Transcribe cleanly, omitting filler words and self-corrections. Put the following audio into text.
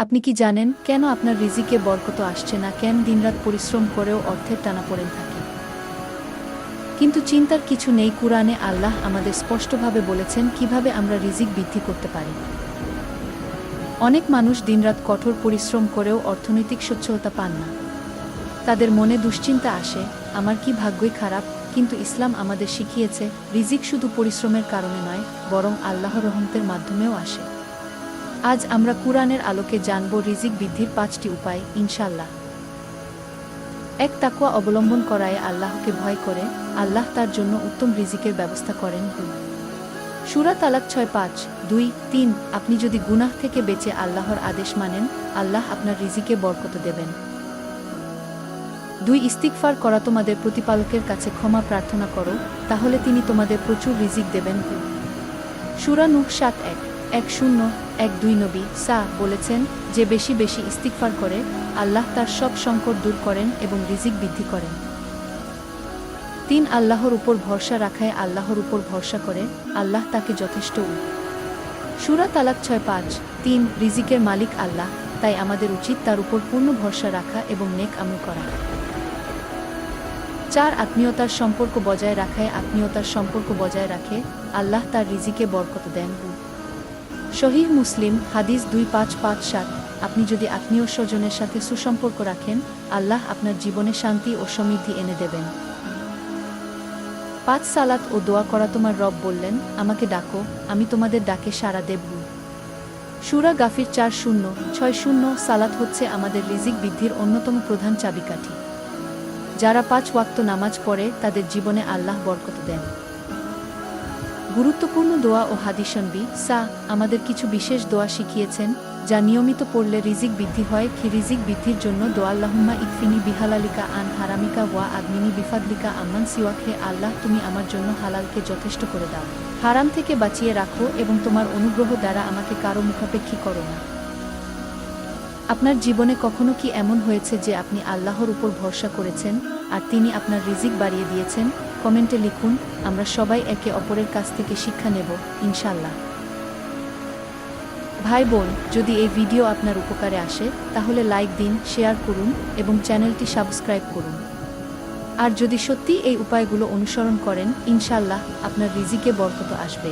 আপনি কি জানেন কেন আপনার রিজিকে বরকত আসছে না? কেন দিনরাত পরিশ্রম করেও অর্থের টানাপোড়েন থাকে? কিন্তু চিন্তার কিছু নেই, কুরআনে আল্লাহ আমাদের স্পষ্টভাবে বলেছেন কিভাবে আমরা রিজিক বৃদ্ধি করতে পারি। অনেক মানুষ দিনরাত কঠোর পরিশ্রম করেও অর্থনৈতিক সচ্ছলতা পান না। তাদের মনে দুশ্চিন্তা আসে, আমার কি ভাগ্যই খারাপ। কিন্তু ইসলাম আমাদের শিখিয়েছে রিজিক শুধু পরিশ্রমের কারণে নয়, বরং আল্লাহর রহমতের মাধ্যমেও আসে। আজ আমরা কুরআনের আলোকে জানব রিজিক বৃদ্ধির ৫টি উপায়, ইনশাআল্লাহ। ১. তাকওয়া অবলম্বন করায় আল্লাহকে ভয় করে আল্লাহ তার জন্য উত্তম রিজিকের ব্যবস্থা করেন। সূরা তালাক ৬:৫-২-৩। আপনি যদি গুনাহ থেকে বেঁচে আল্লাহর আদেশ মানেন, আল্লাহ আপনার রিজিকে বরকত দেবেন। ২. ইস্তিগফার করা, তোমাদের প্রতিপালকের কাছে ক্ষমা প্রার্থনা করো, তাহলে তিনি তোমাদের প্রচুর রিজিক দেবেন। সূরা নূহ ৭:১-১-০-১-২। নবী বলেছেন, যে বেশি বেশি ইস্তিগফার করে আল্লাহ তার সব সংকট দূর করেন এবং রিজিক বৃদ্ধি করেন। ৩. আল্লাহর উপর ভরসা রাখায় আল্লাহর উপর ভরসা করে আল্লাহ তাকে যথেষ্ট। সূরা তালাক ৬:৫-৩। রিজিকের মালিক আল্লাহ, তাই আমাদের উচিত তার উপর পূর্ণ ভরসা রাখা এবং নেক আমল করা। ৪. আত্মীয়তার সম্পর্ক বজায় রাখায় আত্মীয়তার সম্পর্ক বজায় রাখে আল্লাহ তার রিজিকে বরকত দেন। সহিহ মুসলিম হাদিস ২৫৫৭। আপনি যদি আত্মীয় স্বজনের সাথে সুসম্পর্ক রাখেন, আল্লাহ আপনার জীবনে শান্তি ও সমৃদ্ধি এনে দেবেন। ৫. সালাত ও দোয়া করা, তোমার রব বললেন, আমাকে ডাকো, আমি তোমাদের ডাকে সাড়া দেব। সূরা গাফির ৪:০-৬:০। সালাত হচ্ছে আমাদের রিজিক বৃদ্ধির অন্যতম প্রধান চাবিকাঠি। যারা ৫ ওয়াক্ত নামাজ পড়ে তাদের জীবনে আল্লাহ বরকত দেন। গুরুত্বপূর্ণ দোয়া ও হাদিস। নবী আমাদের কিছু বিশেষ দোয়া শিখিয়েছেন, যা নিয়মিত পড়লে রিজিক বৃদ্ধি হয়। রিজিক বৃদ্ধির জন্য দোয়া: আল্লাহুম্মা ইকফিনি বিহালালিকা আন হারামিকা ওয়া আগনিনি বিফাদলিকা আম্মান সিওয়াক। হে আল্লাহ, তুমি আমার জন্য হালালকে যথেষ্ট করে দাও, হারাম থেকে বাঁচিয়ে রাখো এবং তোমার অনুগ্রহ দ্বারা আমাকে কারো মুখাপেক্ষী করো না। আপনার জীবনে কখনো কি এমন হয়েছে যে আপনি আল্লাহর উপর ভরসা করেছেন আর তিনি আপনার রিজিক বাড়িয়ে দিয়েছেন? কমেন্টে লিখুন, আমরা সবাই একে অপরের কাছ থেকে শিক্ষা নেব, ইনশাআল্লাহ। ভাই বোন, যদি এই ভিডিও আপনার উপকারে আসে তাহলে লাইক দিন, শেয়ার করুন এবং চ্যানেলটি সাবস্ক্রাইব করুন। আর যদি সত্যি এই উপায়গুলো অনুসরণ করেন, ইনশাআল্লাহ আপনার রিজিকে বরকত আসবে।